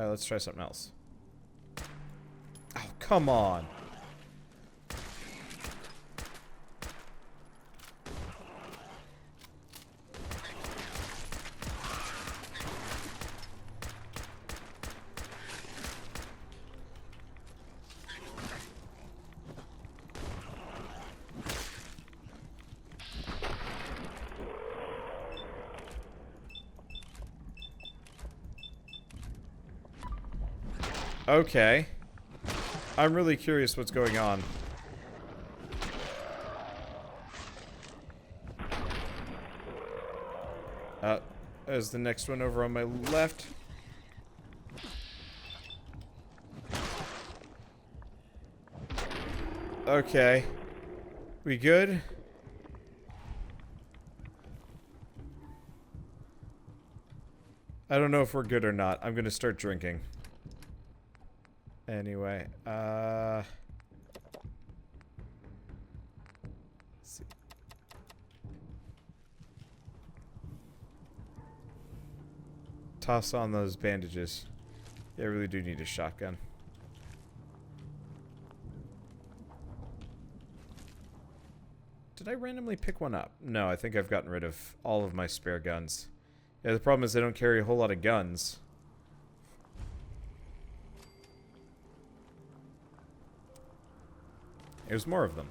Alright, let's try something else. Oh, come on. Okay. I'm really curious what's going on. There's the next one over on my left. Okay. We good? I don't know if we're good or not. I'm gonna start drinking. Anyway, let's see. Toss on those bandages. Yeah, I really do need a shotgun. Did I randomly pick one up? No, I think I've gotten rid of all of my spare guns. Yeah, the problem is I don't carry a whole lot of guns. There's more of them.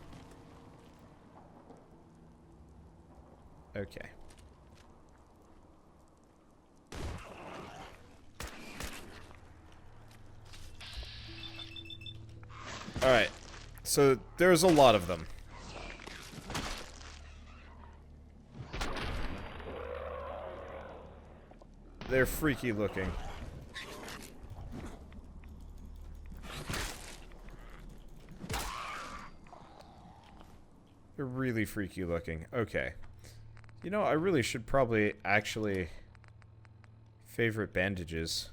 Okay. Alright. So, there's a lot of them. They're freaky looking. They're really freaky looking. Okay. You know, I really should probably actually favorite bandages.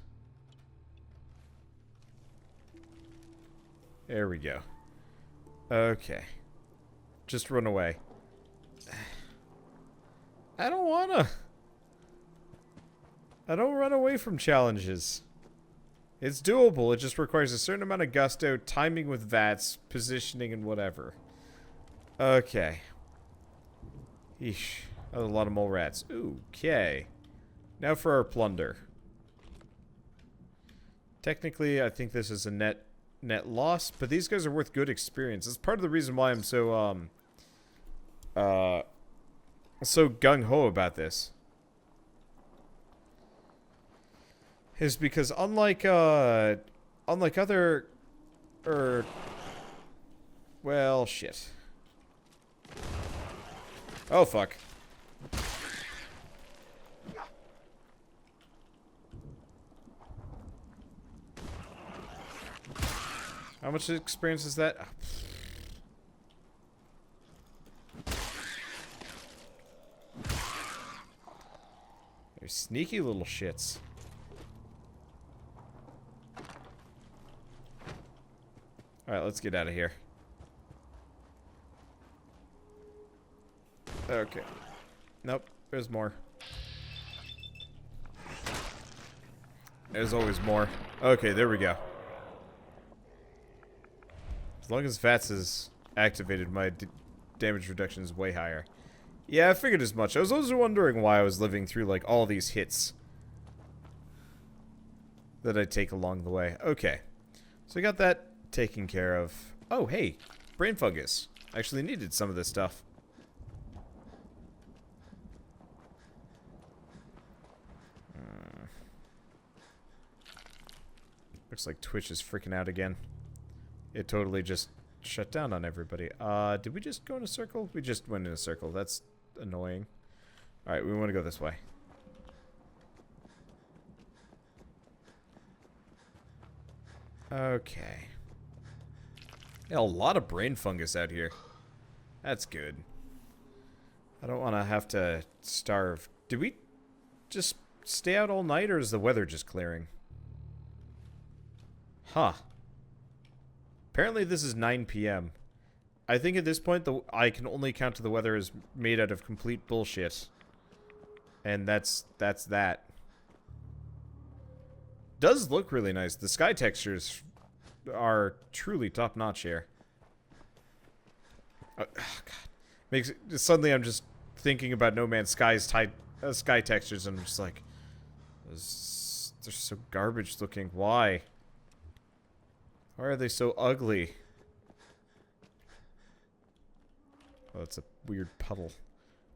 There we go. Okay. Just run away. I don't wanna. I don't run away from challenges. It's doable. It just requires a certain amount of gusto, timing with VATS, positioning, and whatever. Okay. Eesh. That's a lot of mole rats. Okay. Now for our plunder. Technically, I think this is a net loss, but these guys are worth good experience. It's part of the reason why I'm so gung-ho about this. Is because unlike other well, shit. Oh fuck. How much experience is that? They're sneaky little shits. Alright, let's get out of here. Okay. Nope, there's more. There's always more. Okay, there we go. As long as VATS is activated, my damage reduction is way higher. Yeah, I figured as much. I was also wondering why I was living through, like, all these hits that I take along the way. Okay. So I got that taken care of. Oh, hey. Brain fungus. I actually needed some of this stuff. Looks like Twitch is freaking out again. It totally just shut down on everybody. Did we just go in a circle? We just went in a circle. That's annoying. Alright, we want to go this way. Okay. Yeah, a lot of brain fungus out here. That's good. I don't want to have to starve. Did we just stay out all night, or is the weather just clearing? Huh. Apparently this is 9 p.m. I think at this point, I can only count the weather as made out of complete bullshit. And that's that. does look really nice. The sky textures are truly top-notch here. Oh, God. Suddenly I'm just thinking about No Man's Sky's sky textures, and I'm just like, they're so garbage looking. Why? Why are they so ugly? Oh, it's a weird puddle.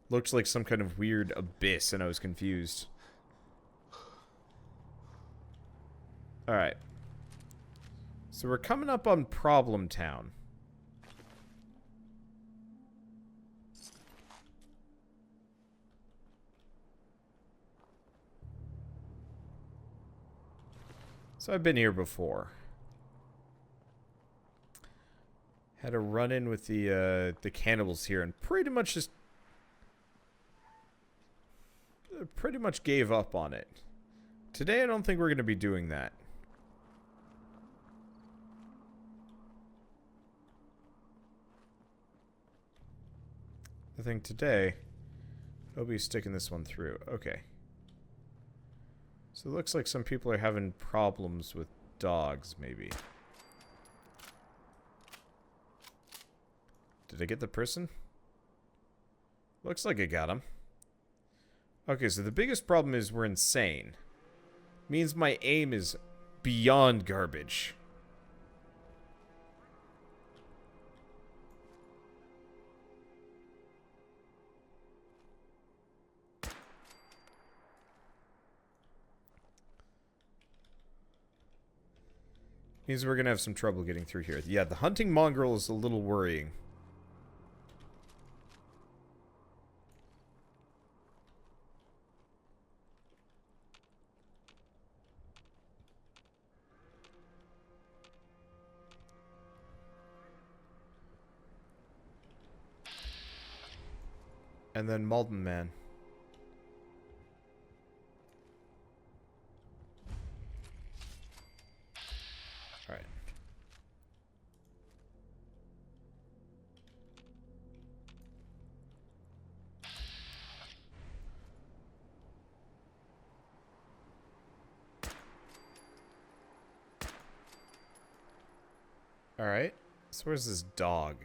Looks like some kind of weird abyss, and I was confused. Alright. So we're coming up on Problem Town. So I've been here before. Had a run-in with the cannibals here, and pretty much gave up on it. Today I don't think we're going to be doing that. I think today I'll be sticking this one through. Okay. So it looks like some people are having problems with dogs, maybe. Did I get the person? Looks like I got him. Okay, so the biggest problem is we're insane. Means my aim is beyond garbage. Means we're gonna have some trouble getting through here. Yeah, the hunting mongrel is a little worrying. And then Malden Man. Alright. Alright. So where's this dog?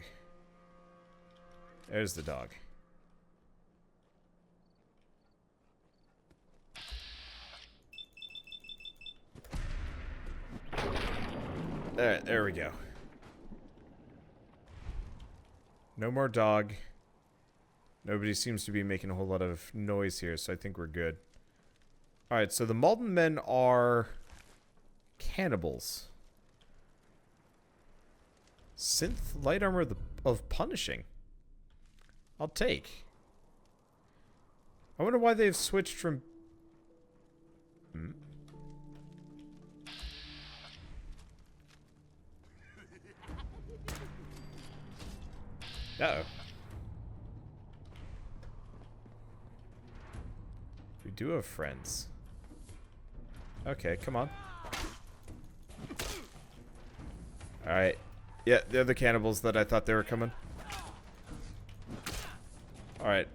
There's the dog. Alright, there we go. No more dog. Nobody seems to be making a whole lot of noise here, so I think we're good. Alright, so the Malden men are cannibals. Synth light armor of punishing. I'll take. I wonder why they've switched from... Uh-oh. We do have friends. Okay, come on. Alright. Yeah, they're the cannibals that I thought they were coming. Alright.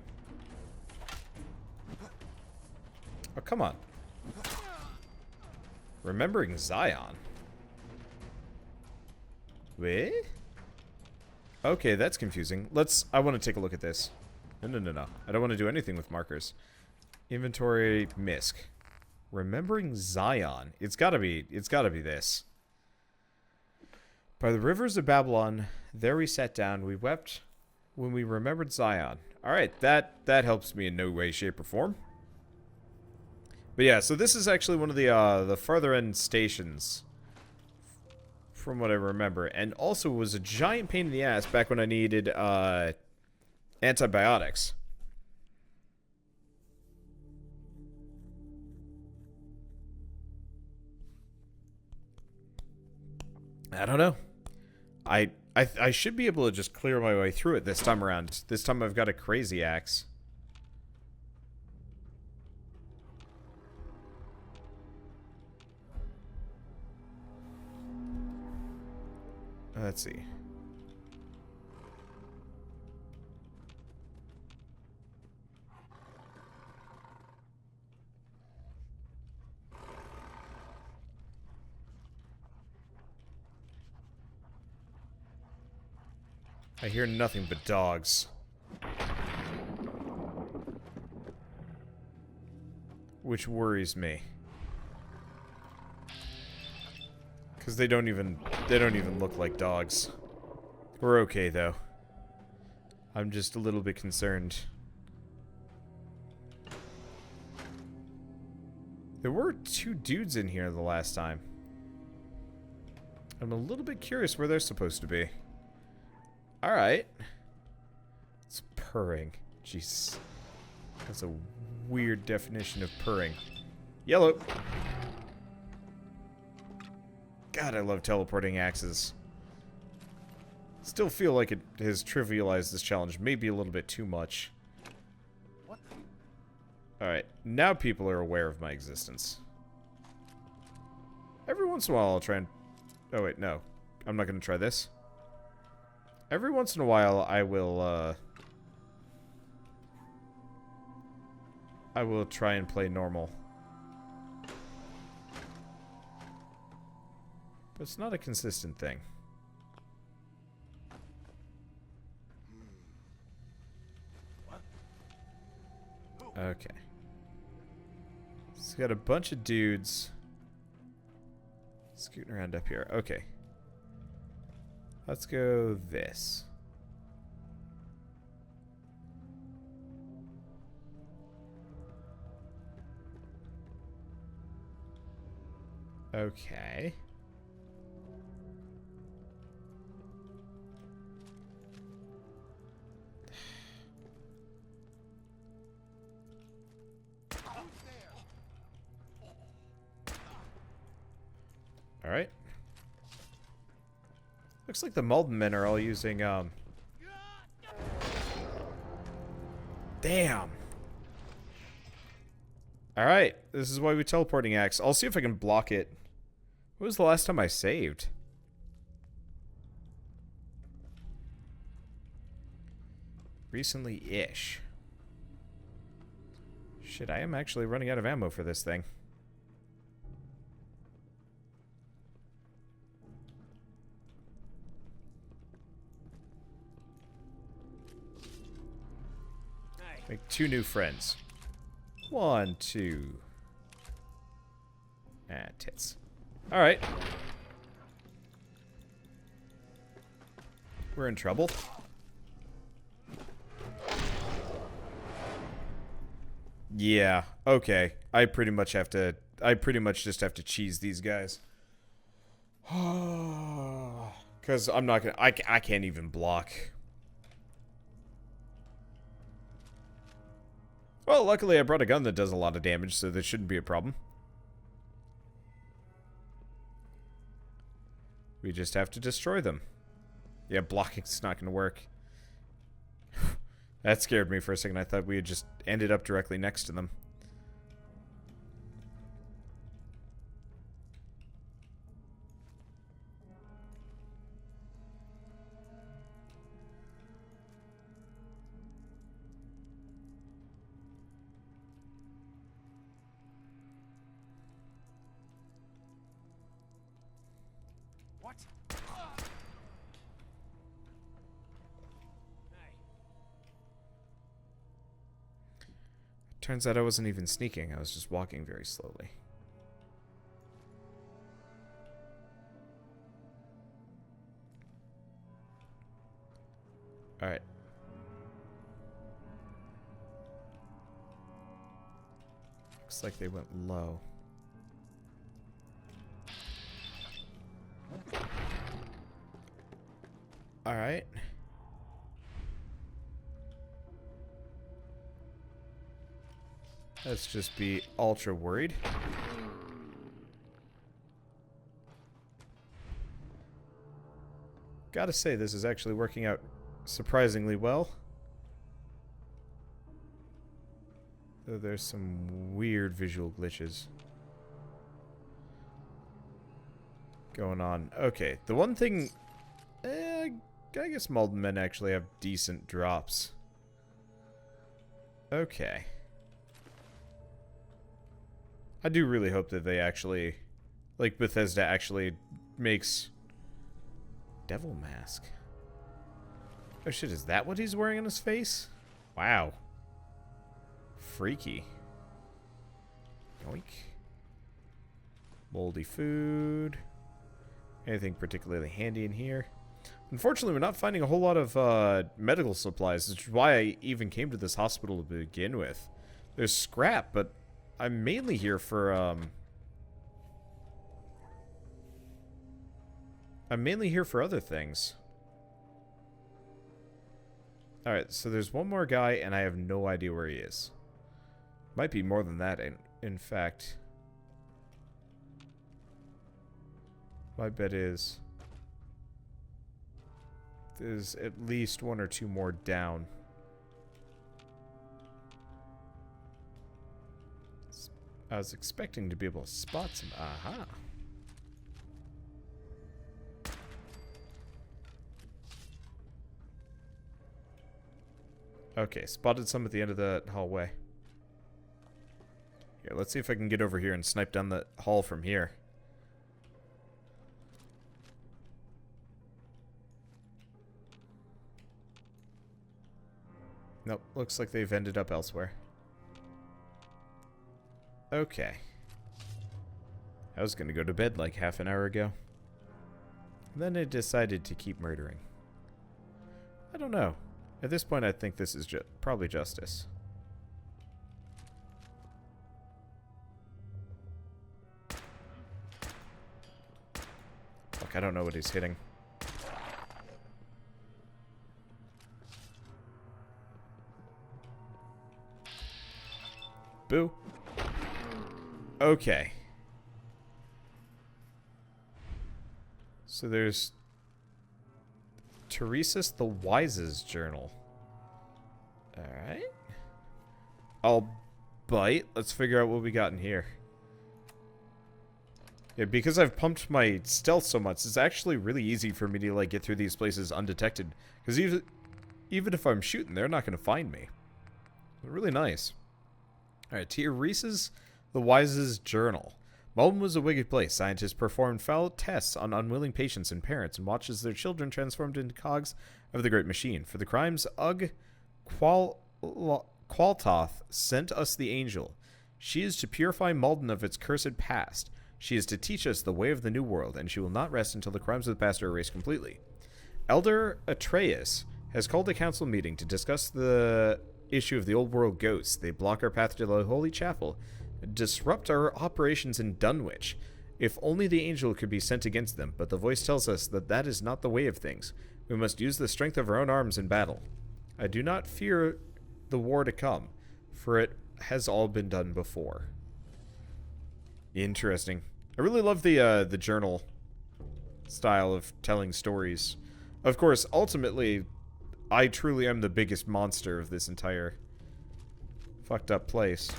Oh, come on. Remembering Zion. Wait? Okay, that's confusing. I want to take a look at this. No. I don't want to do anything with markers. Inventory, misc. Remembering Zion. It's gotta be this. By the rivers of Babylon, there we sat down. We wept when we remembered Zion. Alright, that helps me in no way, shape, or form. But yeah, so this is actually one of the farther end stations. From what I remember. And also was a giant pain in the ass back when I needed antibiotics. I don't know. I should be able to just clear my way through it this time around. This time I've got a crazy axe. Let's see. I hear nothing but dogs. Which worries me. Because they don't even look like dogs. We're okay though. I'm just a little bit concerned. There were 2 dudes in here the last time. I'm a little bit curious where they're supposed to be. Alright. It's purring. Jeez. That's a weird definition of purring. Yellow. God, I love teleporting axes. Still feel like it has trivialized this challenge maybe a little bit too much. Alright, now people are aware of my existence. Every once in a while I'll try and... Oh wait, no. I'm not going to try this. Every once in a while I will try and play normal. But it's not a consistent thing. Okay. It's got a bunch of dudes scooting around up here. Okay. Let's go this. Okay. Alright. Looks like the Malden men are all using, Damn! Alright, this is why we teleporting axe. I'll see if I can block it. When was the last time I saved? Recently-ish. Shit, I am actually running out of ammo for this thing. Make 2 new friends. 1, 2. Ah, tits. Alright. We're in trouble. Yeah, okay. I pretty much just have to cheese these guys. Because I'm not gonna... I can't even block. Well, luckily I brought a gun that does a lot of damage, so there shouldn't be a problem. We just have to destroy them. Yeah, blocking's not gonna work. That scared me for a second. I thought we had just ended up directly next to them. What? Turns out I wasn't even sneaking. I was just walking very slowly. Alright. Looks like they went low. Alright. Let's just be ultra worried. Gotta say, this is actually working out surprisingly well. Though there's some weird visual glitches going on. Okay, the one thing... I guess Malden men actually have decent drops. Okay. I do really hope that they actually... Like, Bethesda actually makes... Devil Mask. Oh shit, is that what he's wearing on his face? Wow. Freaky. Yoink. Moldy food. Anything particularly handy in here? Unfortunately, we're not finding a whole lot of medical supplies, which is why I even came to this hospital to begin with. There's scrap, but I'm mainly here for, I'm mainly here for other things. Alright, so there's one more guy, and I have no idea where he is. Might be more than that, in fact. My bet is there's at least one or two more down. I was expecting to be able to spot some. Aha. Okay, spotted some at the end of the hallway. Here, let's see if I can get over here and snipe down the hall from here. Nope, looks like they've ended up elsewhere. Okay. I was gonna go to bed like half an hour ago. Then I decided to keep murdering. I don't know. At this point, I think this is probably justice. Fuck, I don't know what he's hitting. Boo. Okay. So there's Teresa's the Wise's journal. Alright. I'll bite. Let's figure out what we got in here. Yeah, because I've pumped my stealth so much, it's actually really easy for me to like get through these places undetected. Because even if I'm shooting, they're not going to find me. Really nice. Alright, Teresa's the Wise's journal. Malden was a wicked place. Scientists performed foul tests on unwilling patients and parents and watched as their children transformed into cogs of the great machine. For the crimes, Qualtoth sent us the angel. She is to purify Malden of its cursed past. She is to teach us the way of the new world, and she will not rest until the crimes of the past are erased completely. Elder Atreus has called a council meeting to discuss the issue of the old world ghosts. They block our path to the Holy Chapel, disrupt our operations in Dunwich. If only the angel could be sent against them, but the voice tells us that that is not the way of things. We must use the strength of our own arms in battle. I do not fear the war to come, for it has all been done before. Interesting. I really love the journal style of telling stories. Of course, ultimately, I truly am the biggest monster of this entire fucked up place.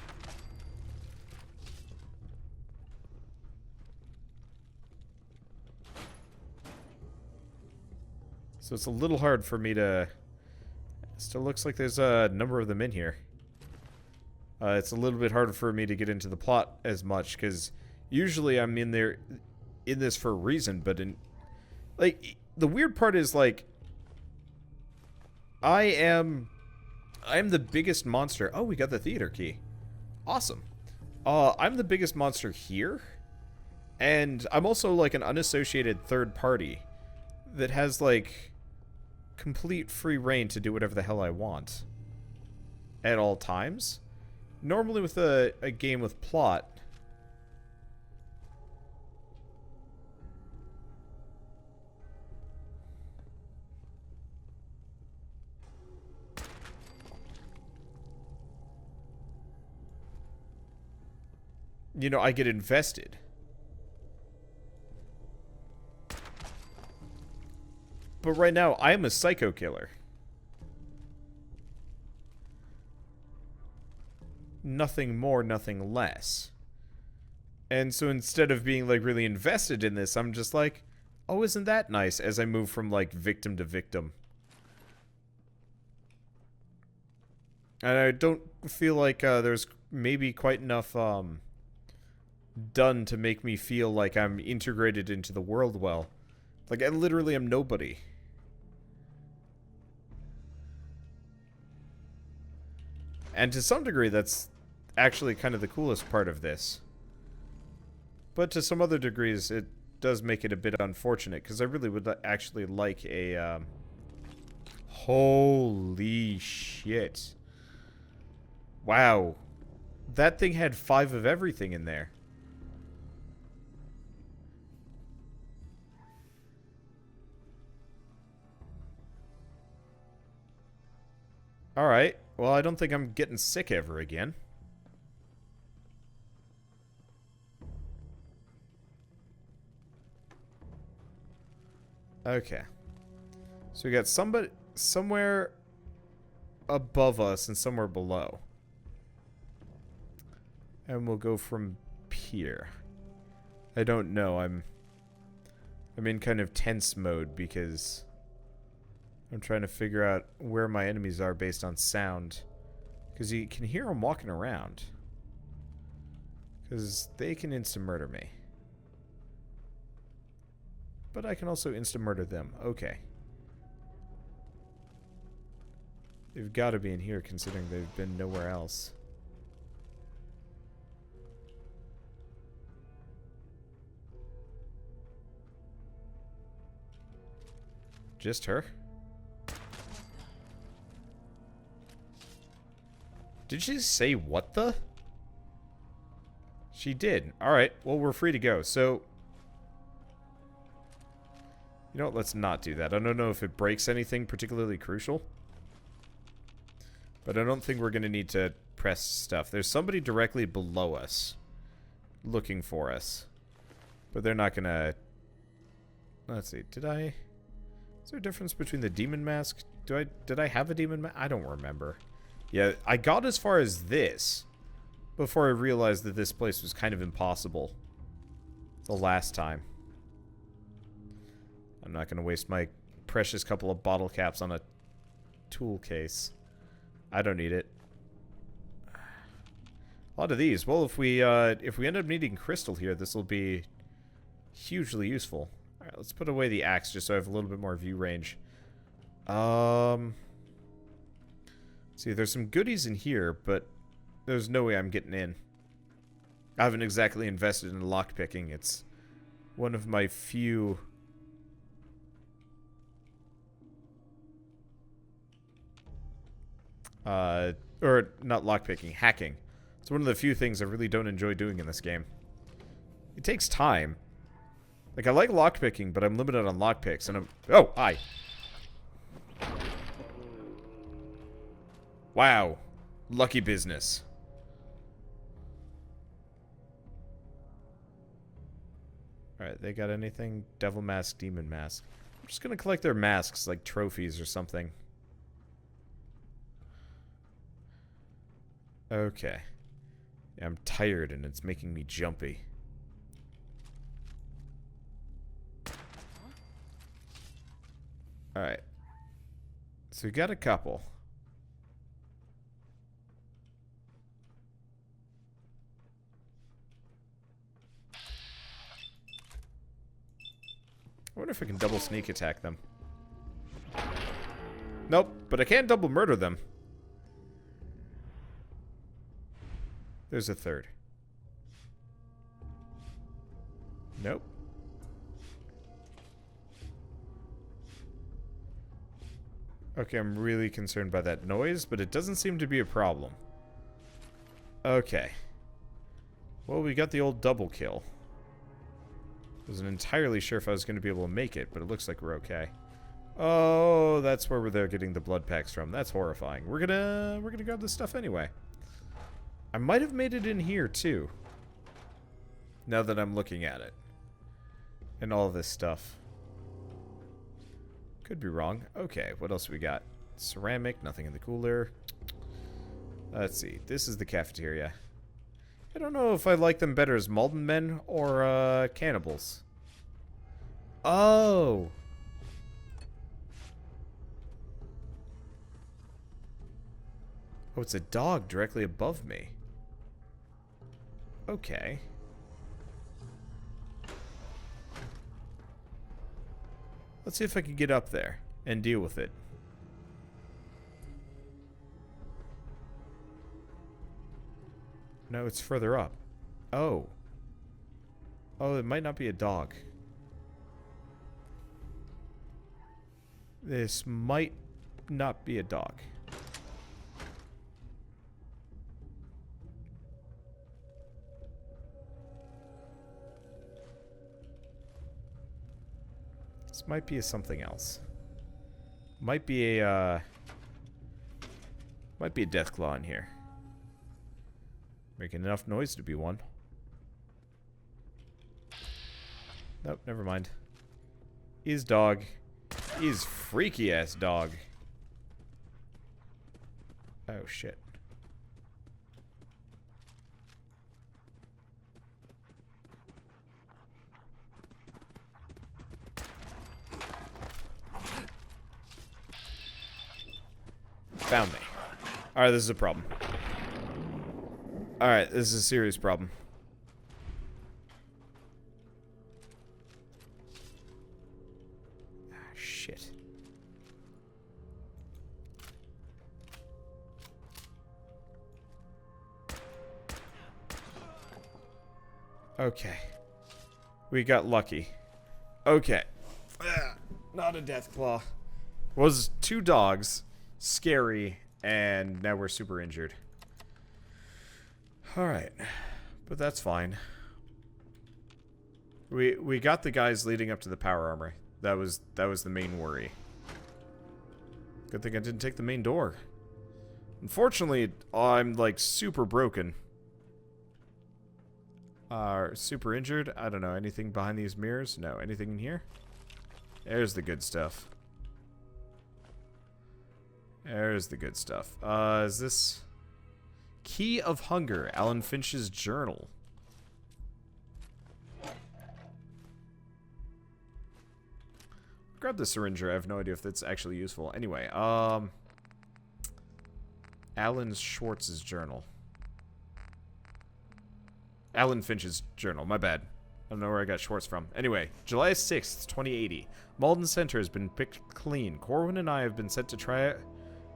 So it's a little hard for me to... Still looks like there's a number of them in here. It's a little bit harder for me to get into the plot as much, because usually I'm in this for a reason, but like, the weird part is, like, I'm the biggest monster. Oh, we got the theater key. Awesome. I'm the biggest monster here, and I'm also, like, an unassociated third party that has, like, complete free reign to do whatever the hell I want at all times. Normally with a game with plot, you know, I get invested. But right now, I am a psycho killer. Nothing more, nothing less. And so instead of being, like, really invested in this, I'm just like, oh, isn't that nice, as I move from, like, victim to victim. And I don't feel like there's maybe quite enough done to make me feel like I'm integrated into the world well. Like, I literally am nobody. And to some degree, that's actually kind of the coolest part of this. But to some other degrees, it does make it a bit unfortunate, because I really would actually like a, holy shit. Wow. That thing had 5 of everything in there. Alright. Well, I don't think I'm getting sick ever again. Okay. So we got somebody somewhere above us and somewhere below. And we'll go from here. I don't know. I'm in kind of tense mode because I'm trying to figure out where my enemies are based on sound. Because you can hear them walking around. Because they can insta-murder me. But I can also insta-murder them. Okay. They've got to be in here considering they've been nowhere else. Just her? Did she say what the? She did. Alright, well we're free to go. So, you know what, let's not do that. I don't know if it breaks anything particularly crucial. But I don't think we're going to need to press stuff. There's somebody directly below us looking for us. But they're not going to... Let's see, did I... Is there a difference between the demon mask? Did I have a demon mask? I don't remember. Yeah, I got as far as this before I realized that this place was kind of impossible the last time. I'm not going to waste my precious couple of bottle caps on a tool case. I don't need it. A lot of these. Well, if we end up needing crystal here, this will be hugely useful. All right, let's put away the axe just so I have a little bit more view range. See, there's some goodies in here, but there's no way I'm getting in. I haven't exactly invested in lockpicking. It's one of my few... or not lockpicking, hacking. It's one of the few things I really don't enjoy doing in this game. It takes time. Like, I like lockpicking, but I'm limited on lockpicks, and I'm... Oh, hi! Wow. Lucky business. Alright, they got anything? Devil mask, demon mask. I'm just gonna collect their masks, like trophies or something. Okay. Yeah, I'm tired and it's making me jumpy. Alright. So we got a couple. I wonder if I can double sneak attack them. Nope, but I can double murder them. There's a third. Nope. Okay, I'm really concerned by that noise, but it doesn't seem to be a problem. Okay. Well, we got the old double kill. Wasn't entirely sure if I was going to be able to make it, but it looks like we're okay. Oh, that's where they're getting the blood packs from. That's horrifying. We're gonna grab this stuff anyway. I might have made it in here too. Now that I'm looking at it. And all this stuff. Could be wrong. Okay, what else we got? Ceramic, nothing in the cooler. Let's see. This is the cafeteria. I don't know if I like them better as Malden men or cannibals. Oh! Oh, it's a dog directly above me. Okay. Let's see if I can get up there and deal with it. No, it's further up. Oh. Oh, it might not be a dog. This might not be a dog. This might be a something else. Might be a Deathclaw in here. Making enough noise to be one. Nope, never mind. Is dog. Is freaky ass dog. Oh shit. Found me. Alright, this is a problem. Alright, this is a serious problem. Ah, shit. Okay. We got lucky. Okay. Not a Deathclaw. Was 2 dogs. Scary, and now we're super injured. Alright. But that's fine. We got the guys leading up to the power armor. That was the main worry. Good thing I didn't take the main door. Unfortunately, I'm like super broken. Super injured? I don't know. Anything behind these mirrors? No. Anything in here? There's the good stuff. There's the good stuff. Is this... Key of Hunger, Alan Finch's journal. Grab the syringer. I have no idea if that's actually useful. Anyway, Alan Schwartz's journal. Alan Finch's journal, my bad. I don't know where I got Schwartz from. Anyway, July 6th, 2080. Malden Center has been picked clean. Corwin and I have been sent to try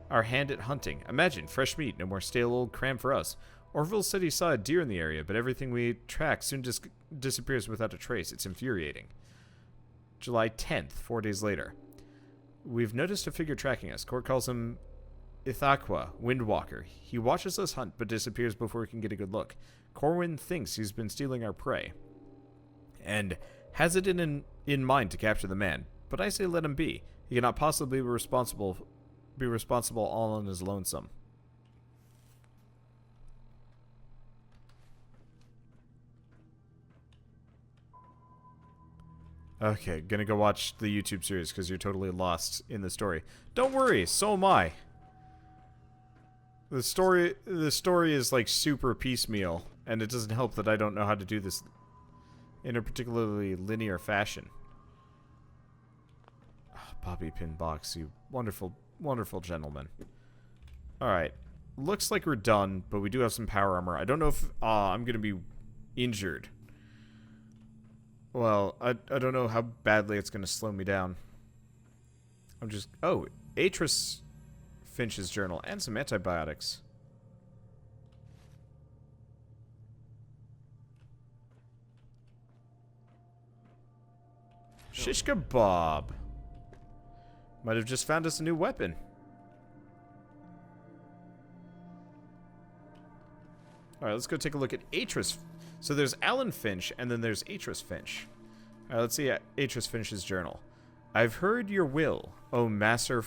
our hand at hunting. Imagine, fresh meat, no more stale old cram for us. Orville said he saw a deer in the area, but everything we track soon disappears without a trace. It's infuriating. July 10th, 4 days later. We've noticed a figure tracking us. Court calls him Ithaqua, Windwalker. He watches us hunt, but disappears before we can get a good look. Corwin thinks he's been stealing our prey, and has it in mind to capture the man. But I say let him be. He cannot possibly be responsible all on his lonesome. Okay, gonna go watch the YouTube series because you're totally lost in the story. Don't worry, so am I. The story is like super piecemeal, and it doesn't help that I don't know how to do this in a particularly linear fashion. Oh, bobby pin box, you wonderful, wonderful gentleman. Alright. Looks like we're done, but we do have some power armor. I don't know if I'm going to be injured. Well, I don't know how badly it's going to slow me down. I'm just... Oh, Atris Finch's journal and some antibiotics. Shish kebab. Might have just found us a new weapon. Alright, let's go take a look at Atris. So there's Alan Finch, and then there's Atris Finch. Alright, let's see Atris Finch's journal. I've heard your will, O Master.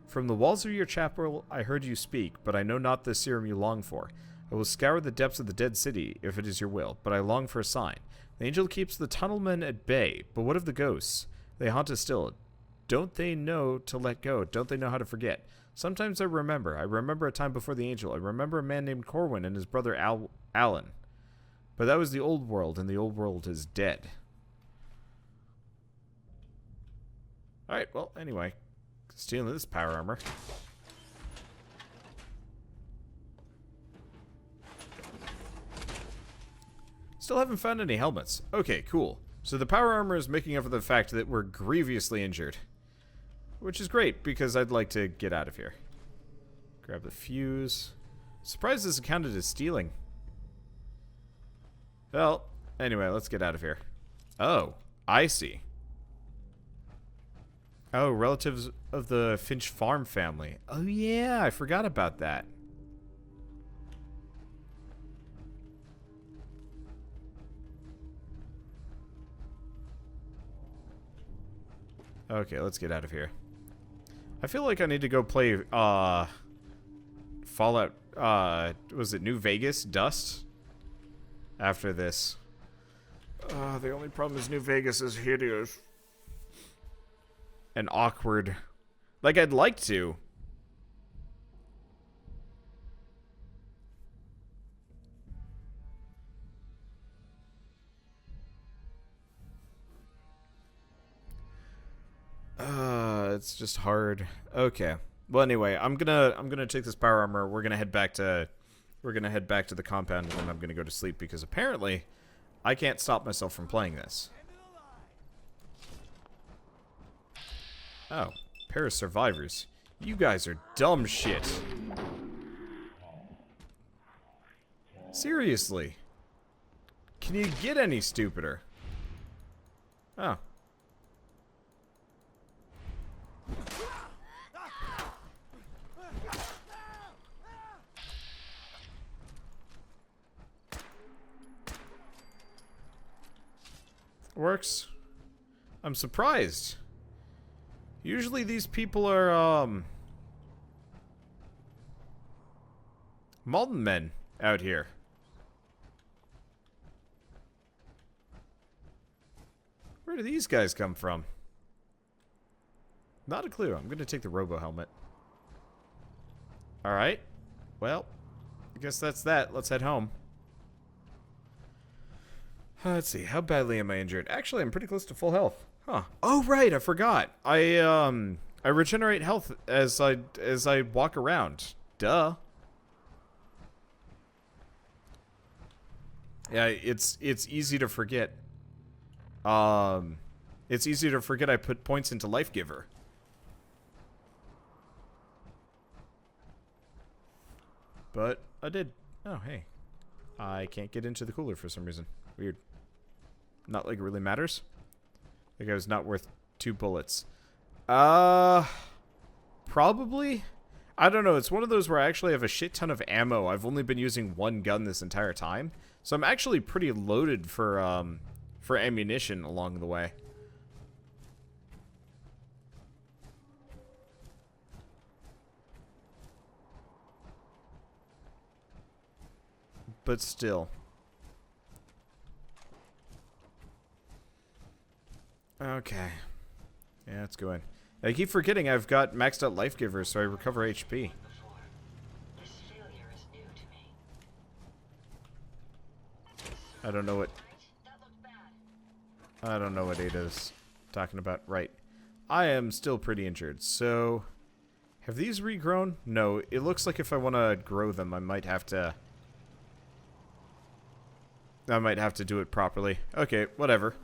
From the walls of your chapel I heard you speak, but I know not the serum you long for. I will scour the depths of the dead city, if it is your will, but I long for a sign. The angel keeps the tunnelmen at bay, but what of the ghosts? They haunt us still. Don't they know to let go? Don't they know how to forget? Sometimes I remember. I remember a time before the angel. I remember a man named Corwin and his brother Alan. But that was the old world, and the old world is dead. Alright, well, anyway. Stealing this power armor. Still haven't found any helmets. Okay, cool. So the power armor is making up for the fact that we're grievously injured. Which is great, because I'd like to get out of here. Grab the fuse. Surprised this is counted as stealing. Well, anyway, let's get out of here. Oh, I see. Oh, relatives of the Finch Farm family. Oh yeah, I forgot about that. Okay, let's get out of here. I feel like I need to go play, Fallout, was it New Vegas? Dust? After this. The only problem is New Vegas is hideous. And awkward. Like, I'd like to. It's just hard. Okay. Well, anyway, I'm gonna take this power armor. We're gonna head back to the compound, and then I'm gonna go to sleep because apparently I can't stop myself from playing this. Oh, pair of survivors. You guys are dumb shit. Seriously. Can you get any stupider? Oh. Works. I'm surprised. Usually these people are, Malden men out here. Where do these guys come from? Not a clue. I'm going to take the robo helmet. Alright. Well, I guess that's that. Let's head home. Let's see. How badly am I injured? Actually, I'm pretty close to full health. Huh. Oh, right. I forgot. I regenerate health as I walk around. Duh. Yeah, it's easy to forget. It's easy to forget I put points into Life Giver. But I did. Oh, hey. I can't get into the cooler for some reason. Weird. Not like it really matters. Like I was not worth 2 bullets. Probably? I don't know. It's one of those where I actually have a shit ton of ammo. I've only been using one gun this entire time. So I'm actually pretty loaded for ammunition along the way. But still. Okay. Yeah, let's go in. I keep forgetting I've got maxed out life givers, so I recover HP. I don't know what Ada's talking about. Right. I am still pretty injured, so have these regrown? No, it looks like if I want to grow them, I might have to do it properly. Okay, whatever.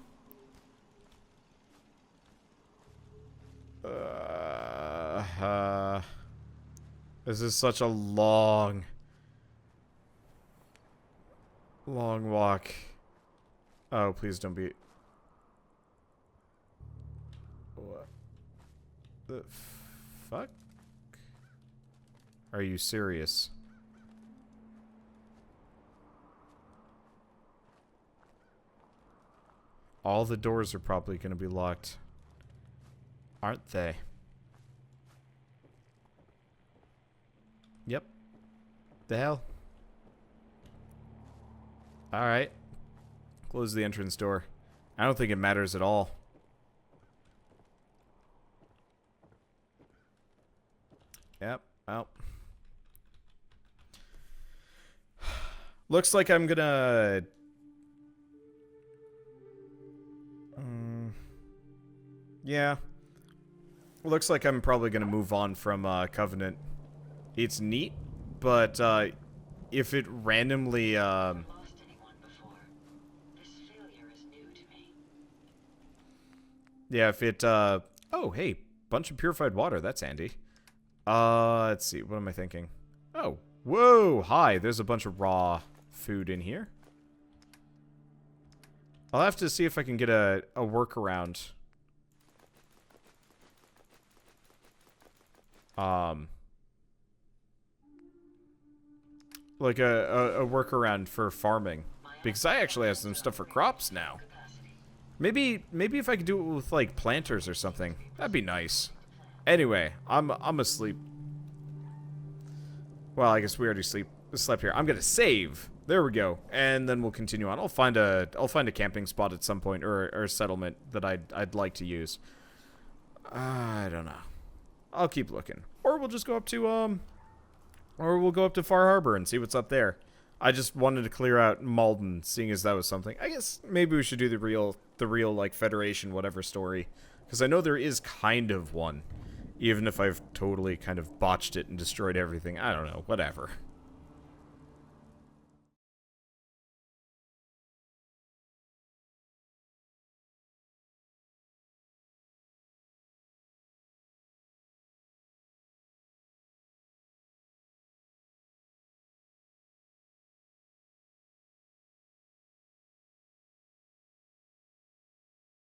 This is such a long walk. Oh, please don't be... What the fuck? Are you serious? All the doors are probably going to be locked. Aren't they? Yep. The hell? Alright. Close the entrance door. I don't think it matters at all. Yep. Well. Looks like I'm gonna... yeah. Looks like I'm probably gonna move on from Covenant. It's neat, but if it randomly yeah, if it oh, hey, bunch of purified water, that's handy. Let's see, what am I thinking? Oh, whoa, hi, there's a bunch of raw food in here. I'll have to see if I can get a workaround. Like a workaround for farming. Because I actually have some stuff for crops now. Maybe if I could do it with, like, planters or something. That'd be nice. Anyway, I'm asleep. Well, I guess we already slept here. I'm gonna save. There we go. And then we'll continue on. I'll find a camping spot at some point, or a settlement that I'd like to use. I don't know. I'll keep looking. Or we'll just go up to Far Harbor and see what's up there. I just wanted to clear out Malden, seeing as that was something. I guess maybe we should do the real like Federation whatever story, because I know there is kind of one, even if I've totally kind of botched it and destroyed everything. I don't know, whatever.